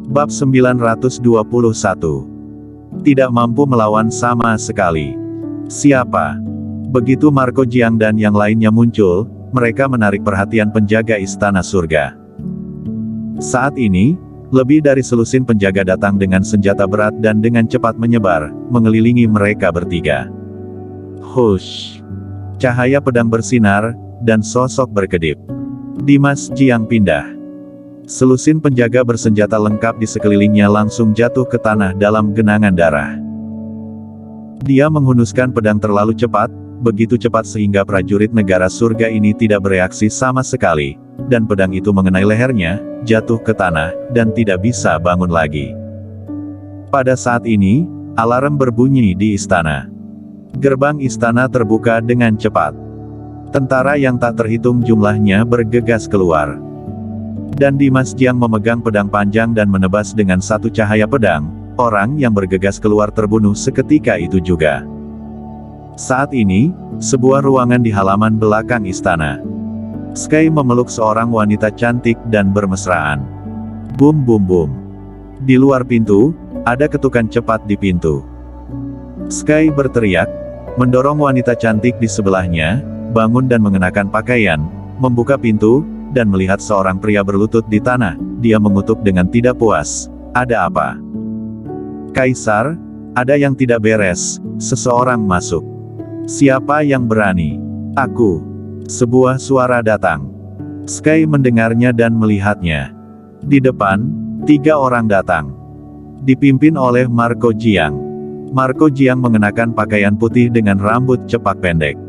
Bab 921. Tidak mampu melawan sama sekali. Siapa? Begitu Marco Jiang dan yang lainnya muncul, mereka menarik perhatian penjaga istana surga. Saat ini, lebih dari selusin penjaga datang dengan senjata berat dan dengan cepat menyebar, mengelilingi mereka bertiga. Hush! Cahaya pedang bersinar, dan sosok berkedip. Dimas Jiang pindah. Selusin penjaga bersenjata lengkap di sekelilingnya langsung jatuh ke tanah dalam genangan darah. Dia menghunuskan pedang terlalu cepat, begitu cepat sehingga prajurit negara surga ini tidak bereaksi sama sekali, dan pedang itu mengenai lehernya, jatuh ke tanah, dan tidak bisa bangun lagi. Pada saat ini, alarm berbunyi di istana. Gerbang istana terbuka dengan cepat. Tentara yang tak terhitung jumlahnya bergegas keluar. Dan Dimas Jiang memegang pedang panjang dan menebas dengan satu cahaya pedang, orang yang bergegas keluar terbunuh seketika itu juga. Saat ini, sebuah ruangan di halaman belakang istana. Sky memeluk seorang wanita cantik dan bermesraan. Bum bum bum. Di luar pintu, ada ketukan cepat di pintu. Sky berteriak, mendorong wanita cantik di sebelahnya, bangun dan mengenakan pakaian, membuka pintu, dan melihat seorang pria berlutut di tanah. Dia mengutuk dengan tidak puas. Ada apa? Kaisar, ada yang tidak beres. Seseorang masuk. Siapa yang berani? Aku. Sebuah suara datang. Sky mendengarnya dan melihatnya. Di depan, 3 orang datang. Dipimpin oleh Marco Jiang. Marco Jiang mengenakan pakaian putih dengan rambut cepak pendek.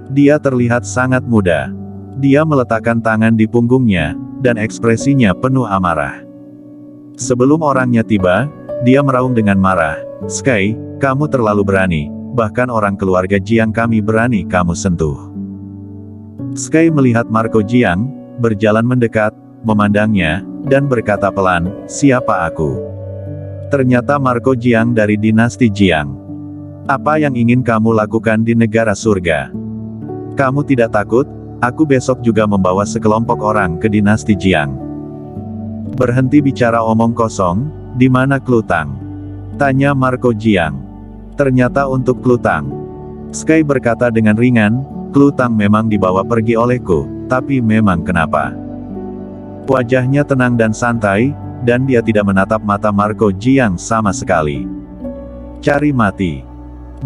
Dia terlihat sangat muda. Dia meletakkan tangan di punggungnya, dan ekspresinya penuh amarah. Sebelum orangnya tiba, dia meraung dengan marah. Sky, kamu terlalu berani, bahkan orang keluarga Jiang kami berani kamu sentuh. Sky melihat Marco Jiang, berjalan mendekat, memandangnya, dan berkata pelan, siapa aku? Ternyata Marco Jiang dari dinasti Jiang. Apa yang ingin kamu lakukan di negara surga? Kamu tidak takut? Aku besok juga membawa sekelompok orang ke dinasti Jiang. Berhenti bicara omong kosong, di mana Klutang? Tanya Marco Jiang. Ternyata untuk Klutang. Sky berkata dengan ringan, Klutang memang dibawa pergi olehku, tapi memang kenapa? Wajahnya tenang dan santai, dan dia tidak menatap mata Marco Jiang sama sekali. Cari mati.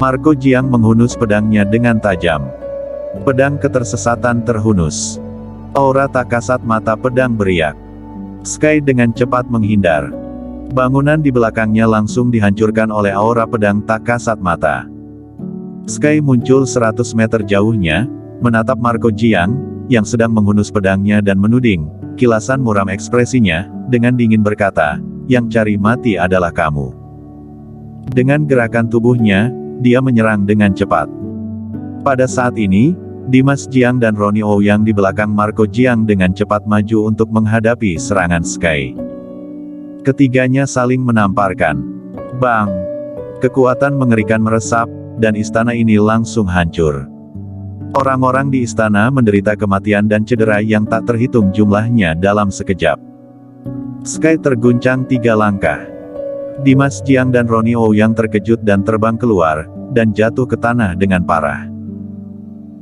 Marco Jiang menghunus pedangnya dengan tajam. Pedang ketersesatan terhunus. Aura tak kasat mata pedang beriak. Sky dengan cepat menghindar. Bangunan di belakangnya langsung dihancurkan oleh aura pedang tak kasat mata. Sky muncul 100 meter jauhnya, menatap Marco Jiang, yang sedang menghunus pedangnya dan menuding. Kilasan muram ekspresinya, dengan dingin berkata, yang cari mati adalah kamu. Dengan gerakan tubuhnya, dia menyerang dengan cepat. Pada saat ini, Dimas Jiang dan Ronnie Ouyang di belakang Marco Jiang dengan cepat maju untuk menghadapi serangan Sky. Ketiganya saling menamparkan. Bang! Kekuatan mengerikan meresap, dan istana ini langsung hancur. Orang-orang di istana menderita kematian dan cedera yang tak terhitung jumlahnya dalam sekejap. Sky terguncang 3 langkah. Dimas Jiang dan Ronnie Ouyang terkejut dan terbang keluar, dan jatuh ke tanah dengan parah.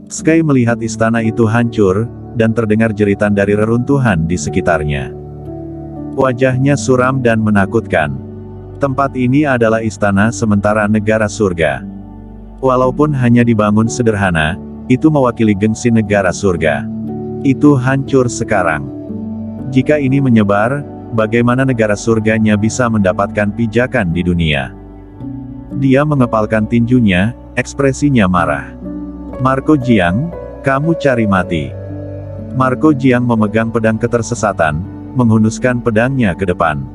Sky melihat istana itu hancur, dan terdengar jeritan dari reruntuhan di sekitarnya. Wajahnya suram dan menakutkan. Tempat ini adalah istana sementara negara surga. Walaupun hanya dibangun sederhana, itu mewakili gengsi negara surga. Itu hancur sekarang. Jika ini menyebar, bagaimana negara surganya bisa mendapatkan pijakan di dunia? Dia mengepalkan tinjunya, ekspresinya marah. Marco Jiang, kamu cari mati. Marco Jiang memegang pedang ketersesatan, menghunuskan pedangnya ke depan.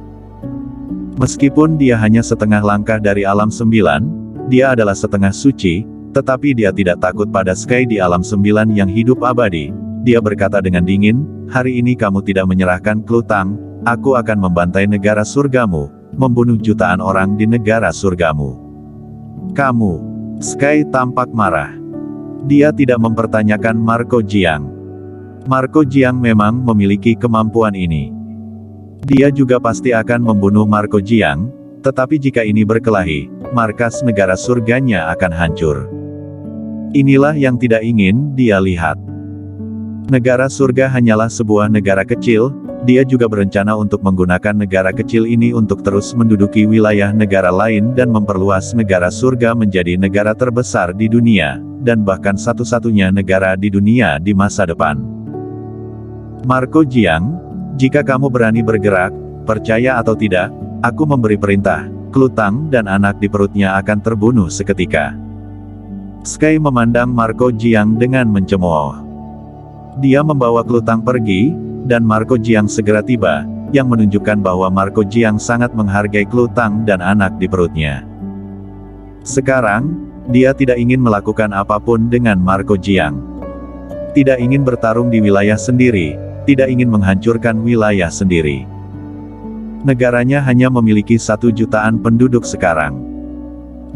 Meskipun dia hanya setengah langkah dari alam 9, dia adalah setengah suci, tetapi dia tidak takut pada Sky di alam 9 yang hidup abadi. Dia berkata dengan dingin, hari ini kamu tidak menyerahkan Klutang, aku akan membantai negara surgamu, membunuh jutaan orang di negara surgamu. Kamu. Sky tampak marah. Dia tidak mempertanyakan Marco Jiang. Marco Jiang memang memiliki kemampuan ini. Dia juga pasti akan membunuh Marco Jiang, tetapi jika ini berkelahi, markas negara surganya akan hancur. Inilah yang tidak ingin dia lihat. Negara surga hanyalah sebuah negara kecil, dia juga berencana untuk menggunakan negara kecil ini untuk terus menduduki wilayah negara lain dan memperluas negara surga menjadi negara terbesar di dunia, dan bahkan satu-satunya negara di dunia di masa depan. Marco Jiang, jika kamu berani bergerak, percaya atau tidak, aku memberi perintah, Klutang dan anak di perutnya akan terbunuh seketika. Sky memandang Marco Jiang dengan mencemooh. Dia membawa Klutang pergi, dan Marco Jiang segera tiba, yang menunjukkan bahwa Marco Jiang sangat menghargai Klutang dan anak di perutnya. Sekarang, dia tidak ingin melakukan apapun dengan Marco Jiang. Tidak ingin bertarung di wilayah sendiri, tidak ingin menghancurkan wilayah sendiri. Negaranya hanya memiliki 1 jutaan penduduk sekarang.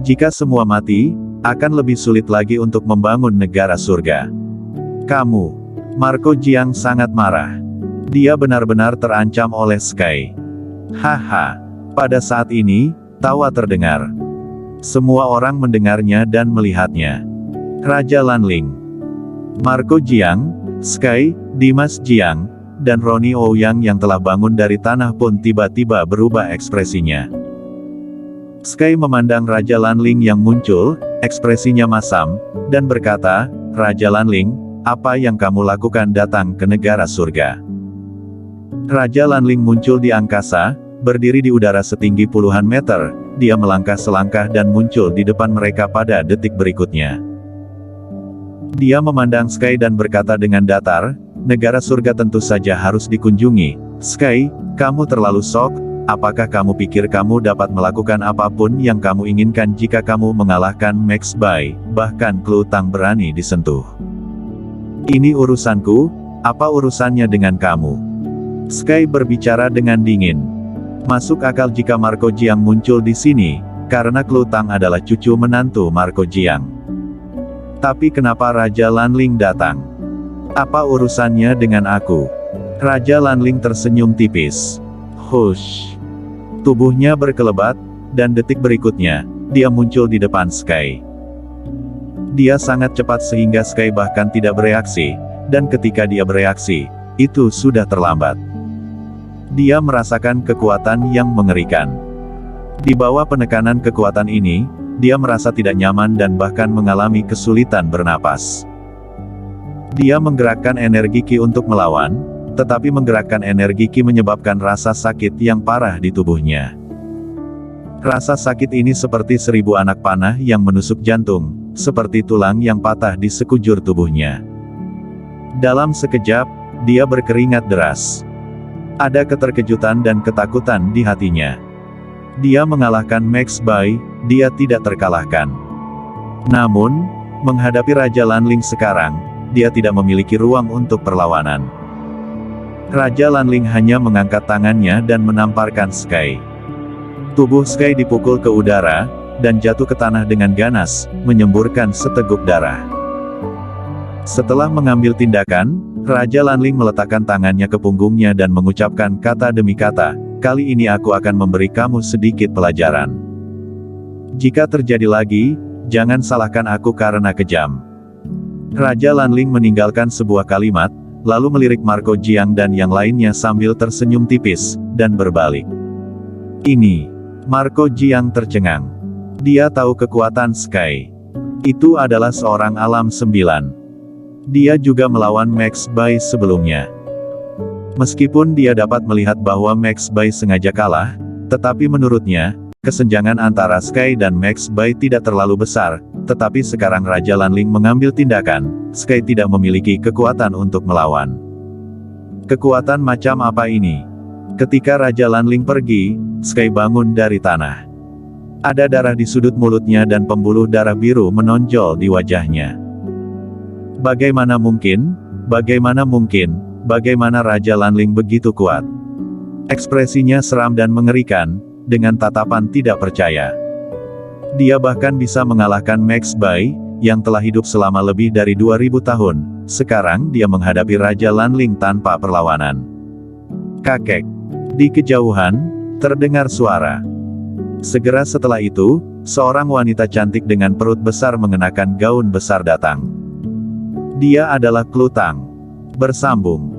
Jika semua mati, akan lebih sulit lagi untuk membangun negara surga. Kamu, Marco Jiang sangat marah. Dia benar-benar terancam oleh Sky. Haha. Pada saat ini, tawa terdengar. Semua orang mendengarnya dan melihatnya. Raja Lanling, Marco Jiang, Sky, Dimas Jiang, dan Ronnie Ouyang yang telah bangun dari tanah pun tiba-tiba berubah ekspresinya. Sky memandang Raja Lanling yang muncul, ekspresinya masam, dan berkata, Raja Lanling, apa yang kamu lakukan datang ke negara surga? Raja Lanling muncul di angkasa, berdiri di udara setinggi puluhan meter, dia melangkah selangkah dan muncul di depan mereka pada detik berikutnya. Dia memandang Sky dan berkata dengan datar, negara surga tentu saja harus dikunjungi. Sky, kamu terlalu sok, apakah kamu pikir kamu dapat melakukan apapun yang kamu inginkan jika kamu mengalahkan Max Bai, bahkan Klutang berani disentuh? Ini urusanku, apa urusannya dengan kamu? Sky berbicara dengan dingin. Masuk akal jika Marco Jiang muncul di sini, karena Klutang adalah cucu menantu Marco Jiang. Tapi kenapa Raja Lanling datang? Apa urusannya dengan aku? Raja Lanling tersenyum tipis. Hush. Tubuhnya berkelebat, dan detik berikutnya, dia muncul di depan Sky. Dia sangat cepat sehingga Sky bahkan tidak bereaksi, dan ketika dia bereaksi, itu sudah terlambat. Dia merasakan kekuatan yang mengerikan. Di bawah penekanan kekuatan ini, dia merasa tidak nyaman dan bahkan mengalami kesulitan bernapas. Dia menggerakkan energi Qi untuk melawan, tetapi menggerakkan energi Qi menyebabkan rasa sakit yang parah di tubuhnya. Rasa sakit ini seperti 1000 anak panah yang menusuk jantung, seperti tulang yang patah di sekujur tubuhnya. Dalam sekejap, dia berkeringat deras. Ada keterkejutan dan ketakutan di hatinya. Dia mengalahkan Max Bai, dia tidak terkalahkan. Namun, menghadapi Raja Lanling sekarang, dia tidak memiliki ruang untuk perlawanan. Raja Lanling hanya mengangkat tangannya dan menamparkan Sky. Tubuh Sky dipukul ke udara, dan jatuh ke tanah dengan ganas, menyemburkan seteguk darah. Setelah mengambil tindakan, Raja Lanling meletakkan tangannya ke punggungnya dan mengucapkan kata demi kata, kali ini aku akan memberi kamu sedikit pelajaran. Jika terjadi lagi, jangan salahkan aku karena kejam. Raja Lanling meninggalkan sebuah kalimat, lalu melirik Marco Jiang dan yang lainnya sambil tersenyum tipis, dan berbalik. Ini. Marco Jiang tercengang. Dia tahu kekuatan Sky. Itu adalah seorang alam 9. Dia juga melawan Max Bai sebelumnya. Meskipun dia dapat melihat bahwa Max Bai sengaja kalah, tetapi menurutnya, kesenjangan antara Sky dan Max Bai tidak terlalu besar, tetapi sekarang Raja Lanling mengambil tindakan, Sky tidak memiliki kekuatan untuk melawan. Kekuatan macam apa ini? Ketika Raja Lanling pergi, Sky bangun dari tanah. Ada darah di sudut mulutnya dan pembuluh darah biru menonjol di wajahnya. Bagaimana mungkin? Bagaimana mungkin? Bagaimana Raja Lanling begitu kuat? Ekspresinya seram dan mengerikan, dengan tatapan tidak percaya. Dia bahkan bisa mengalahkan Max Bai, yang telah hidup selama lebih dari 2000 tahun, sekarang dia menghadapi Raja Lanling tanpa perlawanan. Kakek. Di kejauhan, terdengar suara. Segera setelah itu, seorang wanita cantik dengan perut besar mengenakan gaun besar datang. Dia adalah Klutang. Bersambung.